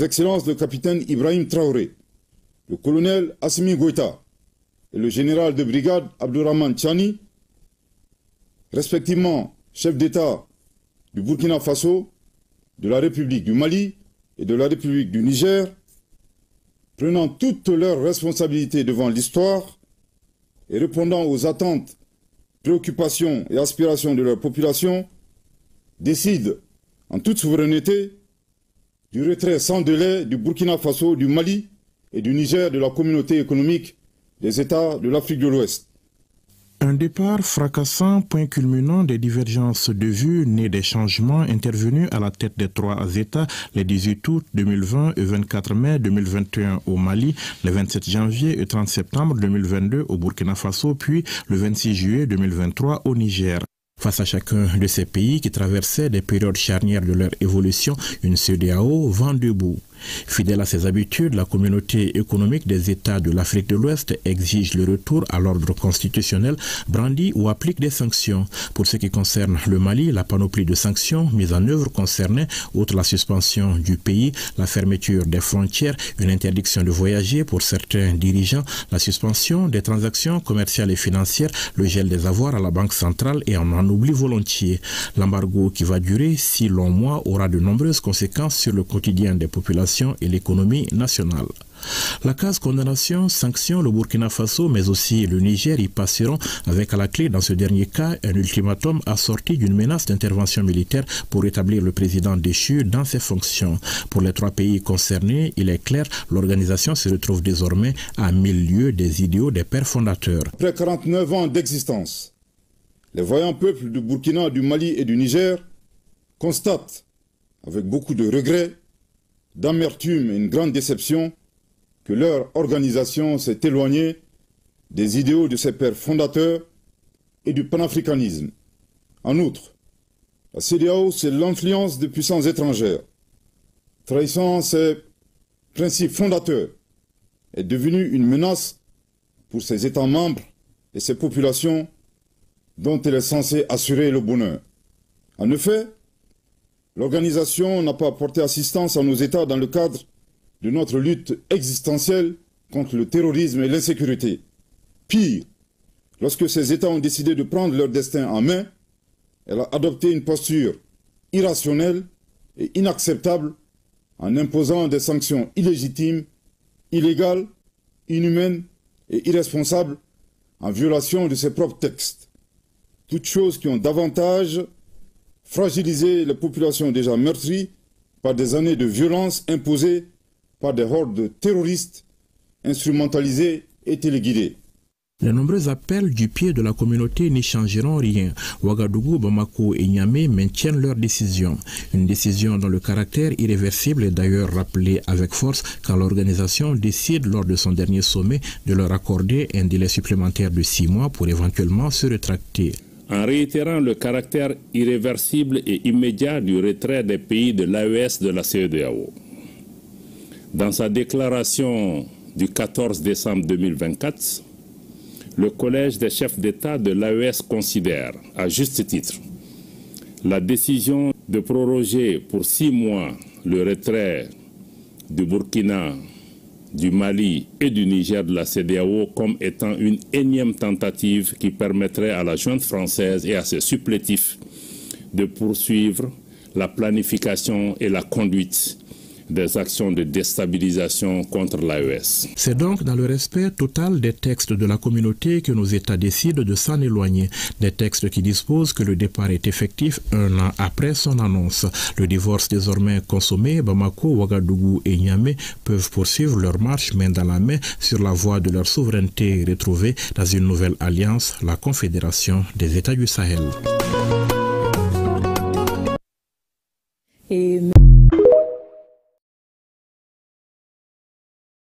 Excellences le capitaine Ibrahim Traoré, le colonel Assimi Goïta et le général de brigade Abdourahmane Tchani, respectivement chef d'État du Burkina Faso, de la République du Mali et de la République du Niger, prenant toutes leurs responsabilités devant l'histoire et répondant aux attentes, préoccupations et aspirations de leur population, décident en toute souveraineté du retrait sans délai du Burkina Faso, du Mali et du Niger de la communauté économique des États de l'Afrique de l'Ouest. Un départ fracassant, point culminant des divergences de vues nées des changements intervenus à la tête des trois États les 18 août 2020 et 24 mai 2021 au Mali, le 27 janvier et 30 septembre 2022 au Burkina Faso, puis le 26 juillet 2023 au Niger. Face à chacun de ces pays qui traversaient des périodes charnières de leur évolution, une CEDEAO vent debout. Fidèle à ses habitudes, la communauté économique des États de l'Afrique de l'Ouest exige le retour à l'ordre constitutionnel, brandit ou applique des sanctions. Pour ce qui concerne le Mali, la panoplie de sanctions mises en œuvre concernait, outre la suspension du pays, la fermeture des frontières, une interdiction de voyager pour certains dirigeants, la suspension des transactions commerciales et financières, le gel des avoirs à la Banque centrale et on en oublie volontiers. L'embargo qui va durer 6 longs mois aura de nombreuses conséquences sur le quotidien des populations et l'économie nationale. La case condamnation sanctionne le Burkina Faso, mais aussi le Niger y passeront avec à la clé, dans ce dernier cas, un ultimatum assorti d'une menace d'intervention militaire pour rétablir le président déchu dans ses fonctions. Pour les trois pays concernés, il est clair, l'organisation se retrouve désormais à 1000 lieues des idéaux des pères fondateurs. Après 49 ans d'existence, les voyants peuples du Burkina, du Mali et du Niger constatent, avec beaucoup de regrets, d'amertume et une grande déception, que leur organisation s'est éloignée des idéaux de ses pères fondateurs et du panafricanisme. En outre, la CEDEAO, c'est l'influence de puissances étrangères. Trahissant ses principes fondateurs, est devenue une menace pour ses États membres et ses populations dont elle est censée assurer le bonheur. En effet, l'organisation n'a pas apporté assistance à nos États dans le cadre de notre lutte existentielle contre le terrorisme et l'insécurité. Pire, lorsque ces États ont décidé de prendre leur destin en main, elle a adopté une posture irrationnelle et inacceptable en imposant des sanctions illégitimes, illégales, inhumaines et irresponsables en violation de ses propres textes. Toutes choses qui ont davantage fragilisé les populations déjà meurtries par des années de violence imposées par des hordes terroristes instrumentalisées et téléguidées. Les nombreux appels du pied de la communauté n'y changeront rien. Ouagadougou, Bamako et Niamey maintiennent leur décision. Une décision dont le caractère irréversible est d'ailleurs rappelé avec force quand l'organisation décide lors de son dernier sommet de leur accorder un délai supplémentaire de 6 mois pour éventuellement se rétracter. En réitérant le caractère irréversible et immédiat du retrait des pays de l'AES de la CEDEAO. Dans sa déclaration du 14 décembre 2024, le Collège des chefs d'État de l'AES considère, à juste titre, la décision de proroger pour 6 mois le retrait du Burkina, du Mali et du Niger de la CEDEAO comme étant une énième tentative qui permettrait à la junte française et à ses supplétifs de poursuivre la planification et la conduite des actions de déstabilisation contre l'AES. C'est donc dans le respect total des textes de la communauté que nos États décident de s'en éloigner. Des textes qui disposent que le départ est effectif 1 an après son annonce. Le divorce désormais consommé, Bamako, Ouagadougou et Niamey peuvent poursuivre leur marche main dans la main sur la voie de leur souveraineté retrouvée dans une nouvelle alliance, la Confédération des États du Sahel.